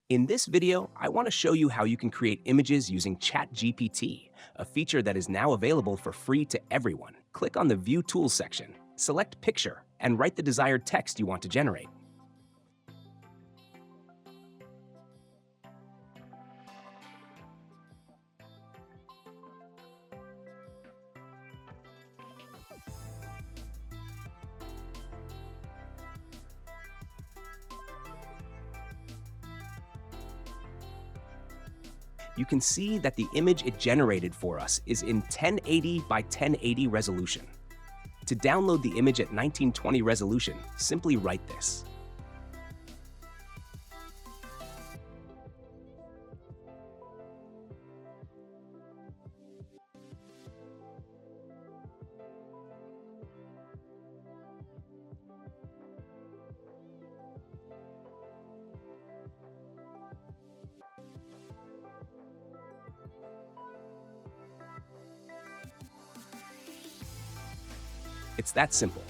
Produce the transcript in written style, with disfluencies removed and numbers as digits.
In this video, I want to show you how you can create images using ChatGPT, a feature that is now available for free to everyone. Click on the View Tools section, select Picture, and write the desired text you want to generate. You can see that the image it generated for us is in 1080 by 1080 resolution. To download the image at 1920 resolution, simply write this. It's that simple.